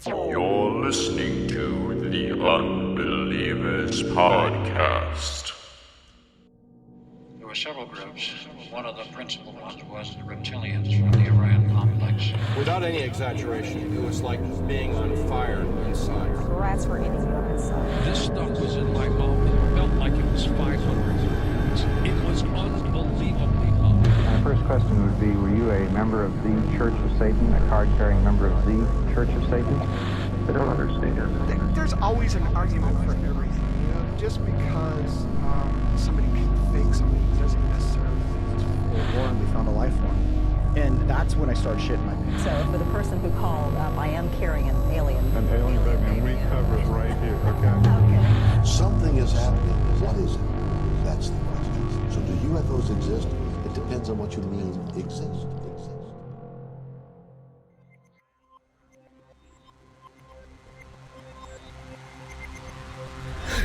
You're listening to the Unbelievers Podcast. There were several groups. One of the principal ones was the reptilians from the Orion complex. Without any exaggeration, it was like being on fire inside. Rats were eating them inside. This stuff was in my home. It felt like it was 500 degrees. It was unbelievably hot. My first question would be, were you a member of the Church of Satan, a card-carrying member of the Church of Satan? I don't understand. There's always an argument for everything. You know, just because somebody can fake something doesn't necessarily mean it's full war, and we found a life form. And that's when I started shitting my pants. So for the person who called, I am carrying an alien. An alien, baby, and we cover it right here, okay? Okay. Something is happening. What is it? That's the question. So do UFOs exist? It depends on what you mean exist.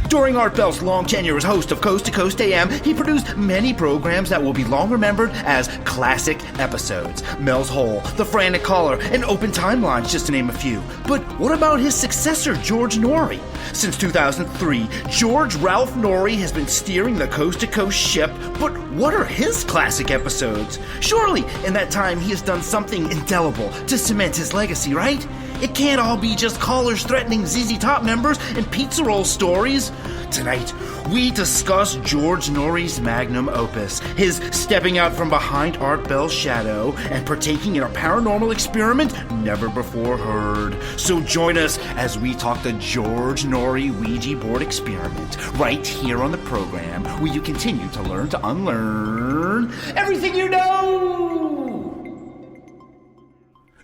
During Art Bell's long tenure as host of Coast to Coast AM, he produced many programs that will be long remembered as classic episodes. Mel's Hole, The Frantic Caller, and Open Timelines, just to name a few. But what about his successor, George Noory? Since 2003, George Ralph Noory has been steering the Coast to Coast ship, but what are his classic episodes? Surely, in that time, he has done something indelible to cement his legacy, right? It can't all be just callers threatening ZZ Top members and pizza roll stories. Tonight, we discuss George Noory's magnum opus, his stepping out from behind Art Bell's shadow and partaking in a paranormal experiment never before heard. So join us as we talk the George Noory Ouija board experiment right here on the program, where you continue to learn to unlearn everything you know.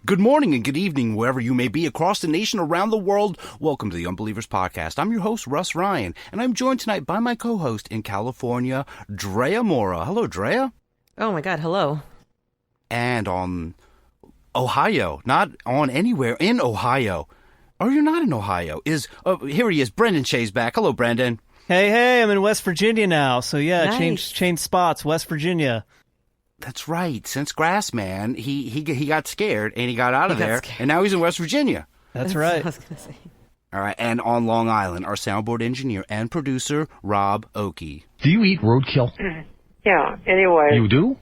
Good morning and good evening, wherever you may be across the nation, around the world. Welcome to the Unbelievers Podcast. I'm your host, Russ Ryan, and I'm joined tonight by my co-host in California, Drea Mora. Hello, Drea. Oh my God, hello. And on Ohio, not on anywhere, in Ohio. Or you're not in Ohio. Here he is, Brendan Shea's back. Hello, Brendan. Hey, I'm in West Virginia now. So yeah, Nice. change spots, West Virginia. That's right. Since Grassman, he got scared and he got out of there, scared. and now he's in West Virginia. That's right. I was going to say. All right, and on Long Island, our soundboard engineer and producer, Rob Oakey. Do you eat roadkill? Yeah, anyway. You do?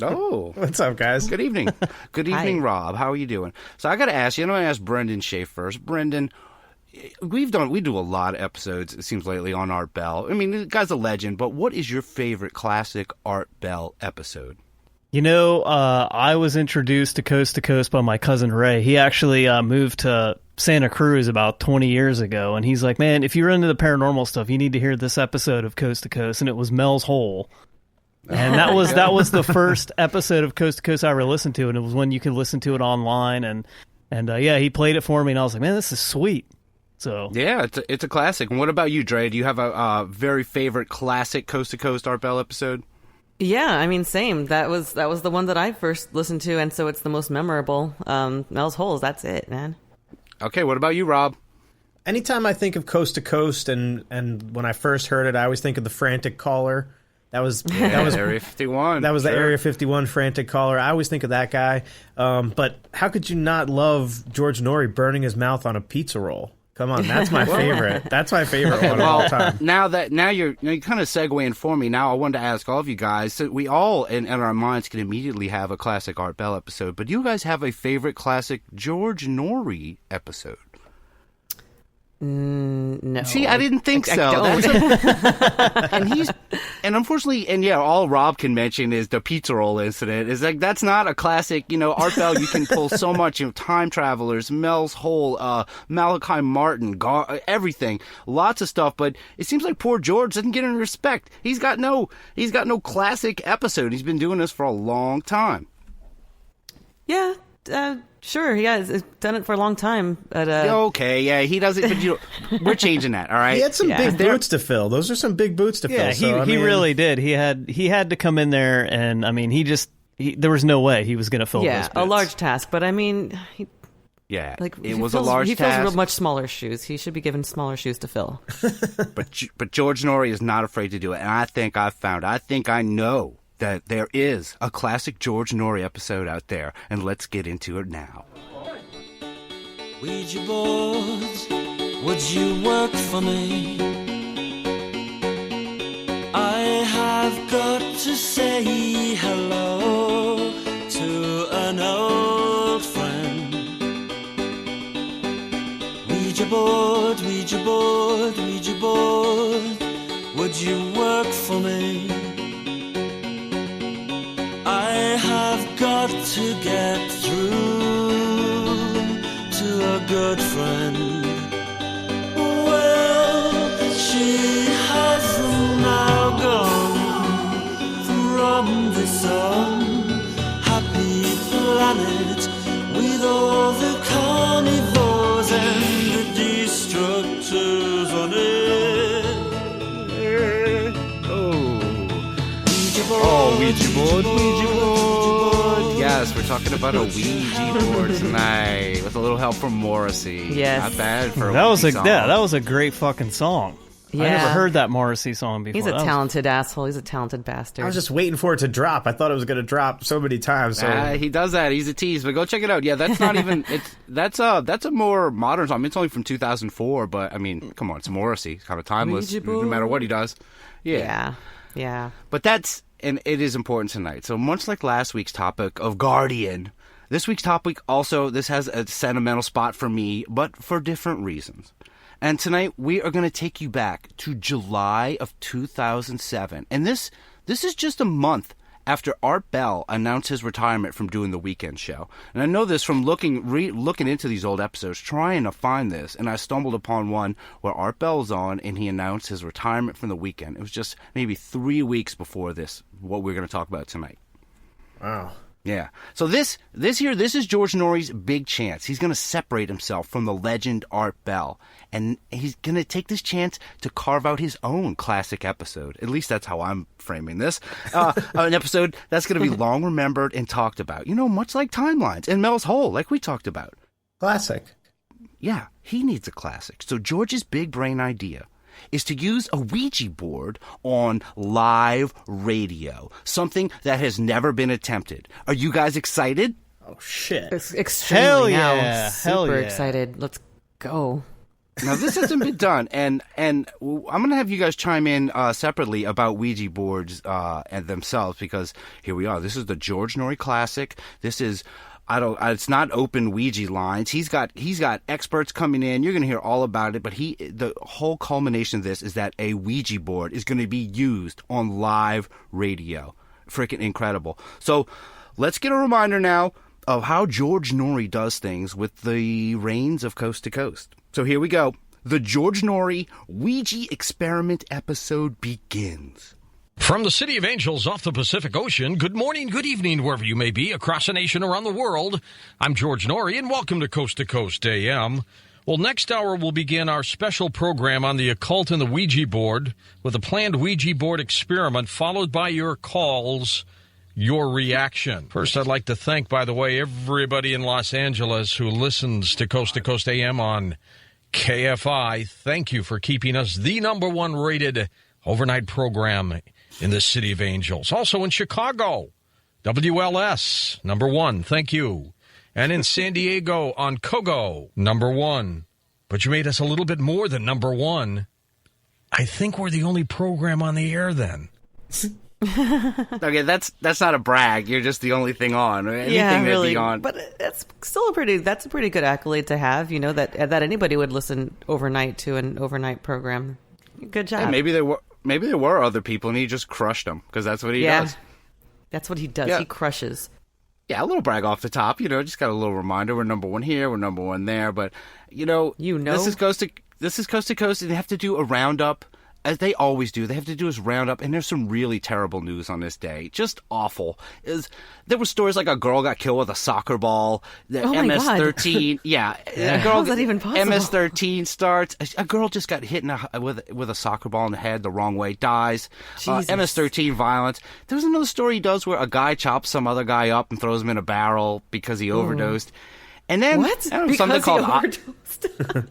Oh. What's up, guys? Good evening. Good evening, Hi. Rob. How are you doing? So I got to ask you, I'm going to ask Brendan Shea first. Brendan, we do a lot of episodes, it seems, lately on Art Bell. I mean, the guy's a legend, but what is your favorite classic Art Bell episode? You know, I was introduced to Coast by my cousin Ray. He actually moved to Santa Cruz about 20 years ago, and he's like, man, if you're into the paranormal stuff, you need to hear this episode of Coast to Coast, and it was Mel's Hole. And that was the first episode of Coast to Coast I ever listened to, and it was when you could listen to it online, and yeah, he played it for me, and I was like, man, this is sweet. So Yeah, it's a classic. And what about you, Dre? Do you have a very favorite classic Coast to Coast Art Bell episode? Yeah, I mean, same. That was the one that I first listened to, and so it's the most memorable. Mel's Holes, that's it, man. Okay, what about you, Rob? Anytime I think of Coast to Coast, and when I first heard it, I always think of the Frantic Caller. That was Area 51. That was sure. the Area 51 Frantic Caller. I always think of that guy. But how could you not love George Noory burning his mouth on a pizza roll? Come on, that's my favorite. That's my favorite one of all time. Now you're kind of segueing for me. Now I wanted to ask all of you guys. So we all in our minds can immediately have a classic Art Bell episode, but do you guys have a favorite classic George Noory episode? No. See, I didn't think I so. don't. And unfortunately, all Rob can mention is the pizza roll incident. Is like, that's not a classic, Art Bell. You can pull so much, Time Travelers, Mel's Hole, Malachi Martin, everything, lots of stuff. But it seems like poor George doesn't get any respect. He's got no classic episode. He's been doing this for a long time. Yeah, sure, he has done it for a long time. But, okay, yeah, he does it, but we're changing that, all right? He had some big boots to fill. Those are some big boots to fill. Yeah, he really did. He had to come in there, and I mean, there was no way he was going to fill those boots. A large task, but I mean, it was a large task. He fills much smaller shoes. He should be given smaller shoes to fill. But George Noory is not afraid to do it, and I think I know that there is a classic George Noory episode out there, and let's get into it now. Ouija boards, would you work for me? I have got to say hello to an old friend. Ouija board, Ouija board, Ouija board, would you work for me? I have got to get through to a good friend. Well, she has now gone from this unhappy planet with all the carnivores and the destructors on it. Oh, Ouija board, Ouija board. Yes, we're talking about a Ouija board tonight with a little help from Morrissey. Yes. Not bad for a that was Ouija a song. yeah, that was a great fucking song. Yeah. I never heard that Morrissey song before. He's a talented asshole. He's a talented bastard. I was just waiting for it to drop. I thought it was going to drop so many times. So. He does that. He's a tease, but go check it out. Yeah, that's not even. That's a more modern song. I mean, it's only from 2004, but I mean, come on, it's Morrissey. It's kind of timeless, no matter what he does. Yeah. But and it is important tonight. So much like last week's topic of Guardian, this week's topic also, this has a sentimental spot for me, but for different reasons. And tonight we are going to take you back to July of 2007. And this is just a month after Art Bell announced his retirement from doing the weekend show. And I know this from looking into these old episodes, trying to find this, and I stumbled upon one where Art Bell was on and he announced his retirement from the weekend. It was just maybe 3 weeks before this, what we're going to talk about tonight. Wow. Yeah. So this is George Noory's big chance. He's going to separate himself from the legend Art Bell. And he's going to take this chance to carve out his own classic episode. At least that's how I'm framing this. An episode that's going to be long remembered and talked about. You know, much like Timelines and Mel's Hole, like we talked about. Classic. Yeah, he needs a classic. So George's big brain idea is to use a Ouija board on live radio, something that has never been attempted. Are you guys excited? Oh, shit. Extremely Hell now. yeah. Hell Super yeah. excited. Let's go. Now, this hasn't been done, and I'm going to have you guys chime in separately about Ouija boards and themselves, because here we are. This is the George Noory Classic. This is... it's not open Ouija lines. He's got experts coming in. You're going to hear all about it. But the whole culmination of this is that a Ouija board is going to be used on live radio. Freaking incredible. So let's get a reminder now of how George Noory does things with the reins of Coast to Coast. So here we go. The George Noory Ouija experiment episode begins. From the City of Angels off the Pacific Ocean, good morning, good evening, wherever you may be, across the nation, around the world. I'm George Noory, and welcome to Coast AM. Well, next hour we'll begin our special program on the occult and the Ouija board with a planned Ouija board experiment, followed by your calls, your reaction. First, I'd like to thank, by the way, everybody in Los Angeles who listens to Coast AM on KFI. Thank you for keeping us the #1 rated overnight program in the City of Angels. Also in Chicago, WLS, #1, thank you. And in San Diego on Kogo, #1. But you made us a little bit more than #1. I think we're the only program on the air then. Okay, that's not a brag. You're just the only thing on. Anything really. Be on. But that's still a pretty good accolade to have, you know, that anybody would listen overnight to an overnight program. Good job. Yeah, maybe there were other people, and he just crushed them, because that's what he does. That's what he does. Yeah. He crushes. Yeah, a little brag off the top, just got a little reminder. We're #1 here, we're #1 there, but this is Coast to Coast, and they have to do a roundup, as they always do. They have to do this roundup, and there's some really terrible news on this day. Just awful. There were stories like a girl got killed with a soccer ball. The MS-13. Yeah. A girl, how is that even possible? MS-13 starts. A girl just got hit with a soccer ball in the head the wrong way, dies. MS-13 violence. There was another story he does where a guy chops some other guy up and throws him in a barrel because he overdosed. And then something called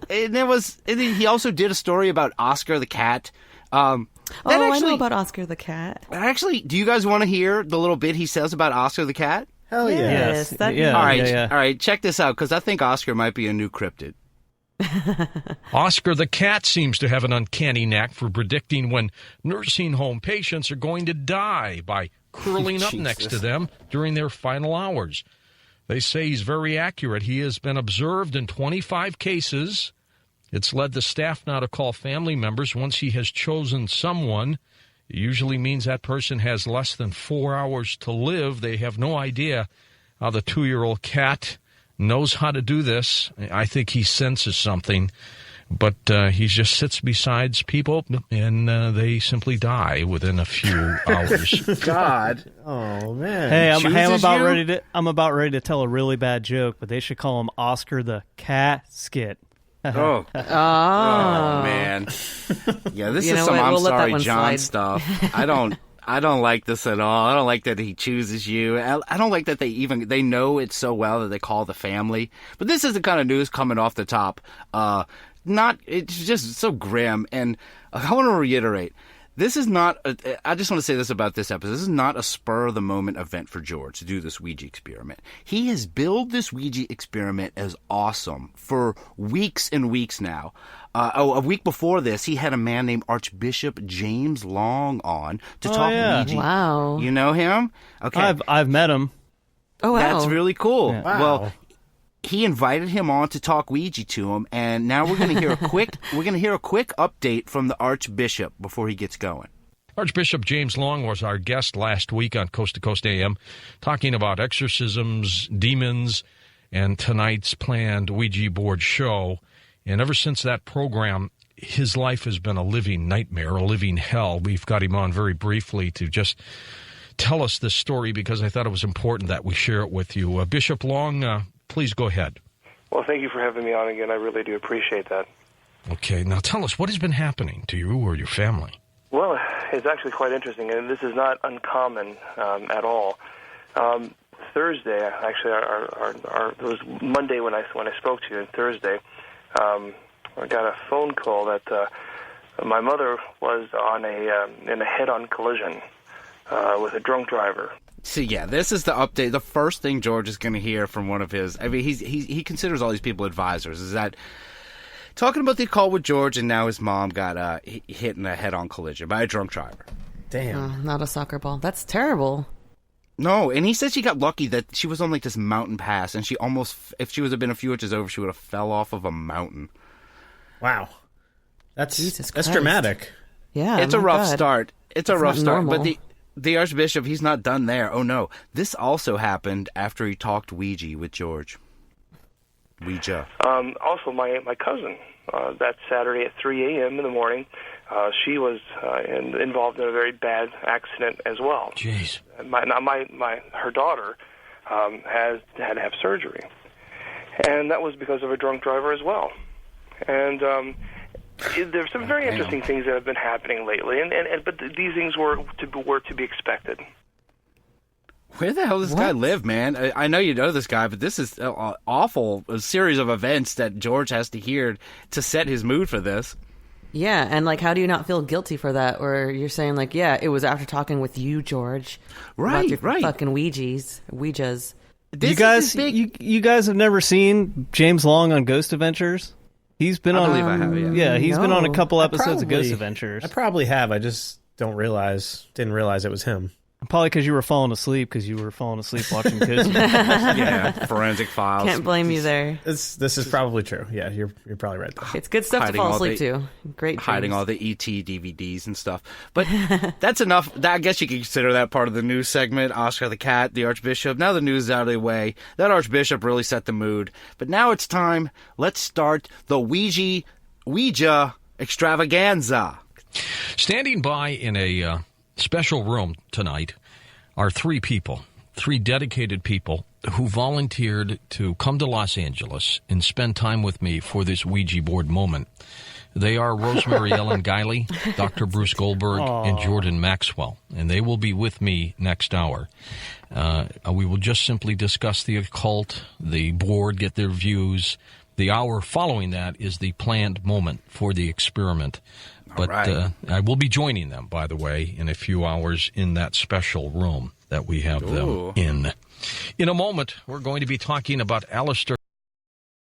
and then he also did a story about Oscar the cat. I know about Oscar the cat. Actually, do you guys want to hear the little bit he says about Oscar the cat? Hell yeah. Yes, that Yeah. All right, yeah. all right. Check this out, because I think Oscar might be a new cryptid. Oscar the cat seems to have an uncanny knack for predicting when nursing home patients are going to die by curling up next to them during their final hours. They say he's very accurate. He has been observed in 25 cases. It's led the staff now to call family members once he has chosen someone. It usually means that person has less than 4 hours to live. They have no idea how the 2-year-old cat knows how to do this. I think he senses something, but he just sits beside people, and they simply die within a few hours. God. Oh man. Hey, Chooses I'm about ready to tell a really bad joke, but they should call him Oscar the Casket. Oh. Oh. Man. Yeah, this You is know some what? I'm We'll let that sorry, one John slide. stuff. I don't like this at all. I don't like that he chooses you. I don't like that they know it so well that they call the family. But this is the kind of news coming off the top. It's just so grim. And I want to reiterate, this is not, I just want to say this about this episode. This is not a spur of the moment event for George to do this Ouija experiment. He has billed this Ouija experiment as awesome for weeks and weeks now. A week before this, he had a man named Archbishop James Long on to talk Ouija. Wow. You know him? Okay. I've met him. Oh, wow. That's really cool. Yeah. Wow. Well, he invited him on to talk Ouija to him, and now we're going to hear a quick update from the Archbishop before he gets going. Archbishop James Long was our guest last week on Coast to Coast AM, talking about exorcisms, demons, and tonight's planned Ouija board show. And ever since that program, his life has been a living nightmare, a living hell. We've got him on very briefly to just tell us this story because I thought it was important that we share it with you. Bishop Long, please go ahead. Well, thank you for having me on again. I really do appreciate that. Okay, now tell us, what has been happening to you or your family? Well, it's actually quite interesting, and this is not uncommon at all. Thursday, actually, it was Monday when I spoke to you, and Thursday, I got a phone call that my mother was in a head-on collision with a drunk driver. So yeah, this is the update. The first thing George is going to hear from one of his, I mean, he considers all these people advisors, is that talking about the call with George, and now his mom got hit in a head-on collision by a drunk driver. Damn. Not a soccer ball. That's terrible. No, and he said she got lucky that she was on like this mountain pass, and she almost, if she would have been a few inches over, she would have fell off of a mountain. Wow. That's Christ. dramatic. Yeah, It's a my rough God. start. It's a rough not start. normal. But the Archbishop, he's not done there. Oh no, this also happened after he talked Ouija with George. Ouija. Also, my cousin, that Saturday at 3 a.m. in the morning, she was involved in a very bad accident as well. Jeez. Her daughter had to have surgery, and that was because of a drunk driver as well. And there's some very interesting things that have been happening lately, but these things were to be expected. Where the hell does this guy live, man? I know you know this guy, but this is an awful series of events that George has to hear to set his mood for this. Yeah, and like, how do you not feel guilty for that? Or you're saying like, yeah, it was after talking with you, George. Right, about your right. Fucking Ouijas. You guys have never seen James Long on Ghost Adventures? He's been on. I believe I have, yeah. Yeah, he's been on a couple episodes of Ghost Probably- Adventures. I probably have. I just didn't realize it was him. Probably because you were falling asleep watching Ghost Adventures. Yeah, Forensic Files. Can't blame you there. This is probably true. Yeah, you're probably right there. It's good stuff to Hiding fall all asleep the- to. Great dreams. Hiding all the ET DVDs and stuff. But that's enough. I guess you could consider that part of the news segment. Oscar the Cat, the Archbishop. Now the news is out of the way. That Archbishop really set the mood. But now it's time. Let's start the Ouija extravaganza. Standing by in a special room tonight are three dedicated people who volunteered to come to Los Angeles and spend time with me for this Ouija board moment. They are Rosemary Ellen Guiley, Dr. Bruce Goldberg, and Jordan Maxwell, and they will be with me next hour. We will just simply discuss the occult, the board, get their views. The hour following that is the planned moment for the experiment. But right. I will be joining them, by the way, in a few hours in that special room that we have them in. In a moment, we're going to be talking about Alistair